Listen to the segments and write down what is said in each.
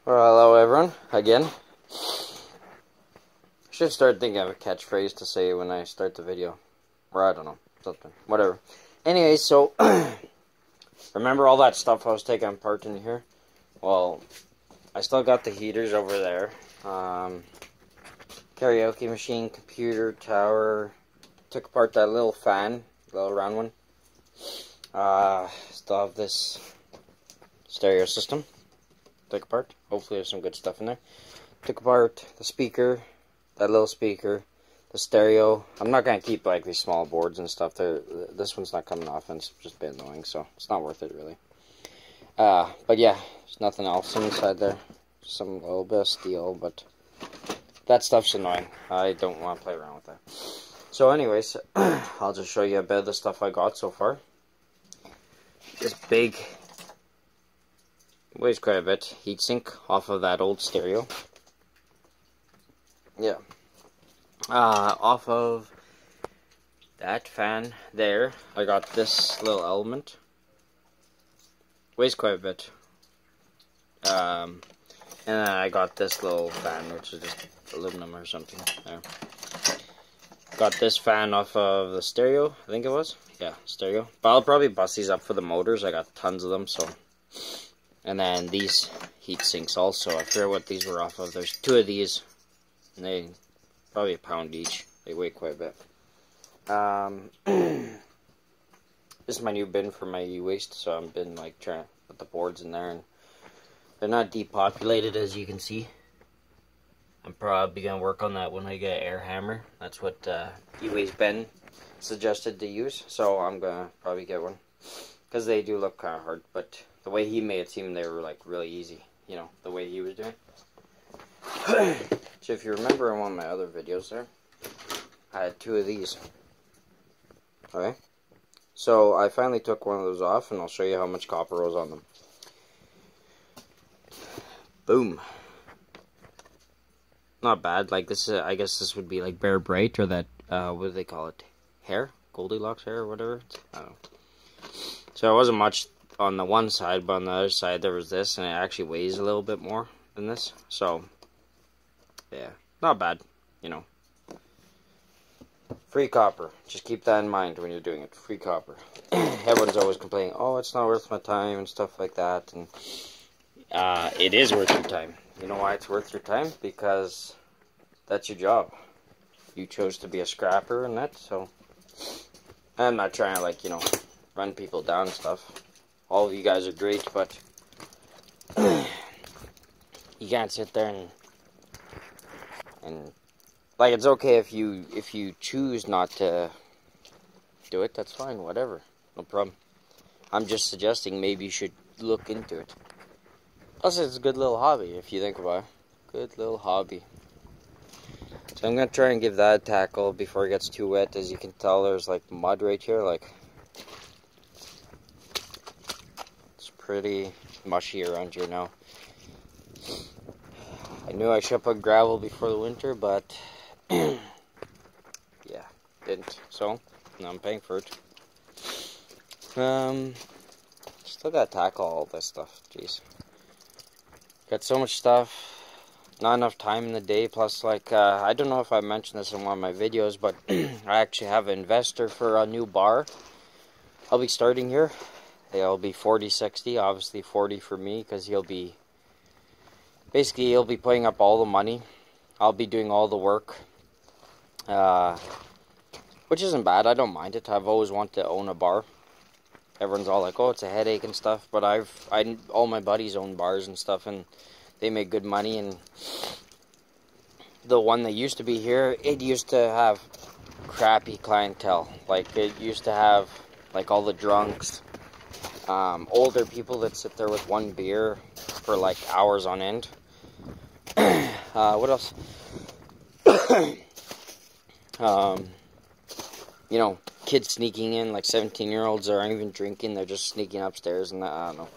Well, hello everyone, again. I should start thinking of a catchphrase to say when I start the video. Or I don't know, something, whatever. Anyway, so, remember all that stuff I was taking apart in here? Well, I still got the heaters over there. Karaoke machine, computer, tower. Took apart that little fan, little round one. Still have this stereo system. Took apart. Hopefully there's some good stuff in there. Took apart the speaker, that little speaker, the stereo. I'm not going to keep like these small boards and stuff. This one's not coming off and it's just a bit annoying, so it's not worth it really. But yeah, there's nothing else inside there. Some little bit of steel, but that stuff's annoying. I don't want to play around with that. So anyways, I'll just show you a bit of the stuff I got so far. This big, weighs quite a bit, heatsink off of that old stereo. Yeah. Off of that fan there, I got this little element. Weighs quite a bit. And then I got this little fan, which is just aluminum or something. There. Got this fan off of the stereo, I think it was. Yeah, stereo. But I'll probably bust these up for the motors. I got tons of them, so. And then these heat sinks also. I forget what these were off of. There's two of these. And they probably a pound each. They weigh quite a bit. This is my new bin for my e-waste, so I've been like trying to put the boards in there, and they're not depopulated as you can see. I'm probably gonna work on that when I get an air hammer. That's what e-waste Ben suggested to use, so I'm gonna probably get one because they do look kind of hard, but the way he made it seem they were like really easy, you know, the way he was doing. So if you remember in one of my other videos there, I had two of these. Okay, so I finally took one of those off, and I'll show you how much copper was on them. Boom. Not bad. Like this is, I guess this would be like Bear Bright, or that what do they call it? Hair? Goldilocks hair or whatever. I don't know. So it wasn't much on the one side, but on the other side there was this, and it actually weighs a little bit more than this. So yeah, not bad, you know. Free copper. Just keep that in mind when you're doing it. Free copper. Everyone's always complaining, oh, it's not worth my time and stuff like that, and it is worth your time. You know why it's worth your time? Because that's your job. You chose to be a scrapper and that, so I'm not trying to, like, you know, run people down and stuff. All of you guys are great, but you can't sit there and like, it's okay if you choose not to do it, that's fine, whatever. No problem. I'm just suggesting maybe you should look into it. Plus, it's a good little hobby, if you think about it. Good little hobby. So I'm going to try and give that a tackle before it gets too wet. As you can tell, there's like mud right here. Like, it's pretty mushy around here now. I knew I should put gravel before the winter, but yeah, didn't. So now I'm paying for it. Still got to tackle all this stuff. Jeez. Got so much stuff, not enough time in the day, plus like, I don't know if I mentioned this in one of my videos, but I actually have an investor for a new bar. I'll be starting here. It'll be 40-60, obviously 40 for me, because he'll be putting up all the money. I'll be doing all the work, which isn't bad. I don't mind it. I've always wanted to own a bar. Everyone's all like, oh, it's a headache and stuff, but all my buddies own bars and stuff, and they make good money. And the one that used to be here, it used to have crappy clientele. Like, it used to have like all the drunks, older people that sit there with one beer for like hours on end. What else? You know, kids sneaking in, like 17-year-olds that aren't even drinking, they're just sneaking upstairs, and I don't know.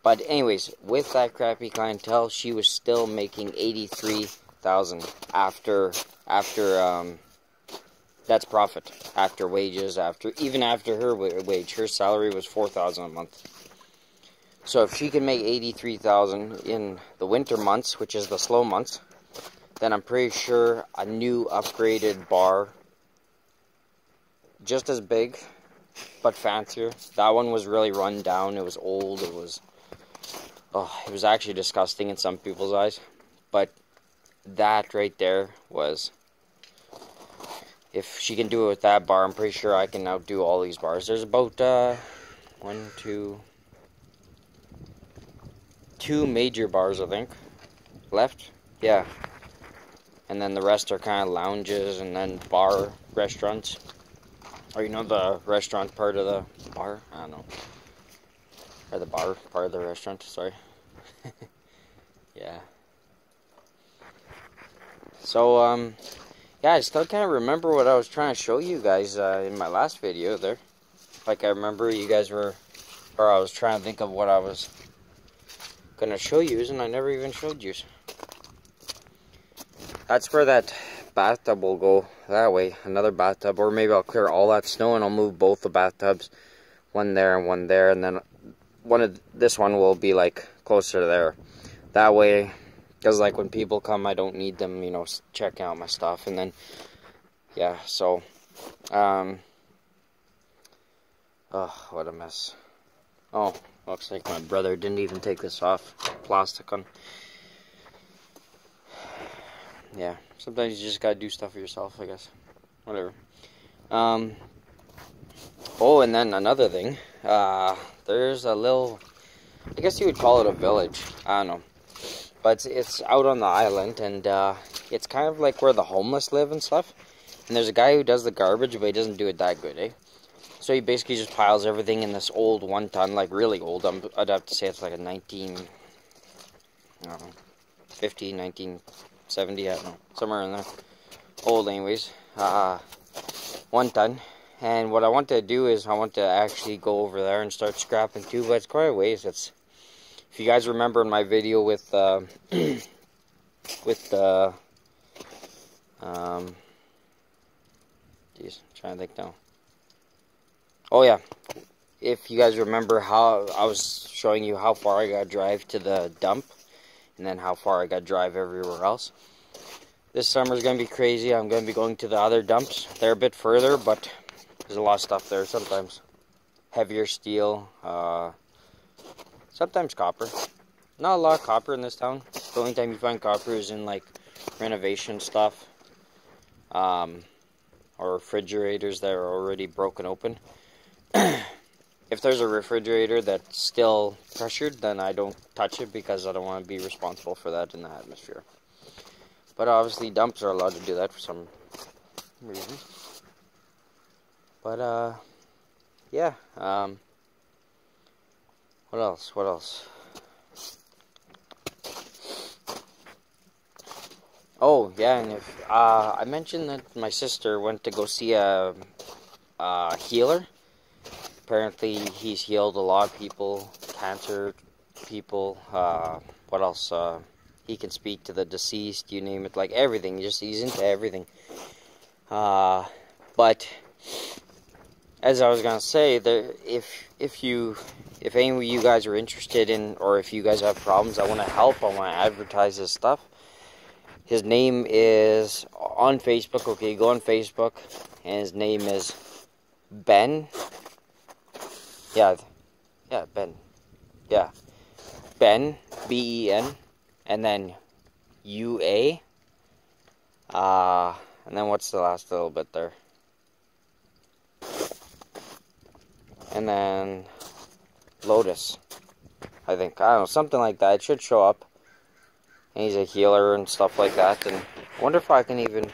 But anyways, with that crappy clientele, she was still making $83,000 after that's profit, after wages, even after her wage. Her salary was $4,000 a month. So if she can make 83,000 in the winter months, which is the slow months, then I'm pretty sure a new upgraded bar, just as big, but fancier. That one was really run down. It was old. It was actually disgusting in some people's eyes. But that right there was, if she can do it with that bar, I'm pretty sure I can outdo all these bars. There's about two major bars, I think, left. Yeah. And then the rest are kind of lounges and then bar restaurants. Or, you know, the restaurant part of the bar? I don't know. Or the bar part of the restaurant, sorry. Yeah. So, yeah, I still can't remember what I was trying to show you guys in my last video there. Like, I remember you guys were, or I was trying to think of what I was going to show you, and I never even showed you. That's where that bathtub will go, that way, another bathtub, or maybe I'll clear all that snow and I'll move both the bathtubs, one there, and then this one will be like closer to there. That way, because like when people come, I don't need them, you know, checking out my stuff. And then, yeah, so, oh, what a mess. Oh, looks like my brother didn't even take this off. Plastic on. Yeah, sometimes you just gotta do stuff for yourself, I guess. Whatever. Oh, and then another thing. There's a little, I guess you would call it a village. I don't know. But it's out on the island, and it's kind of like where the homeless live and stuff. And there's a guy who does the garbage, but he doesn't do it that good, eh? So he basically just piles everything in this old 1-ton, like really old. I'd have to say it's like a 1950, 1970, I don't know, somewhere in there. Old anyways. 1-ton. And what I want to do is I want to actually go over there and start scrapping too, but it's quite a ways. If you guys remember in my video with geez, I'm trying to think now. Oh yeah, if you guys remember how I was showing you how far I got to drive to the dump, and then how far I got to drive everywhere else. This summer is going to be crazy. I'm going to be going to the other dumps. They're a bit further, but there's a lot of stuff there sometimes. Heavier steel, sometimes copper. Not a lot of copper in this town. The only time you find copper is in like renovation stuff, or refrigerators that are already broken open. If there's a refrigerator that's still pressured, then I don't touch it because I don't want to be responsible for that in the atmosphere. But obviously dumps are allowed to do that for some reason. But yeah, what else? Oh, yeah, and if I mentioned that my sister went to go see a healer. Apparently, he's healed a lot of people, cancer people. What else? He can speak to the deceased. You name it, like everything. He's into everything. But as I was gonna say, if any of you guys are interested in, or if you guys have problems, I want to help. I want to advertise his stuff. His name is on Facebook. Okay, go on Facebook, and his name is Ben. Yeah, Ben. Yeah, Ben, Ben, and then UA. And then what's the last little bit there? And then Lotus, I think. I don't know, something like that. It should show up. And he's a healer and stuff like that. And I wonder if I can even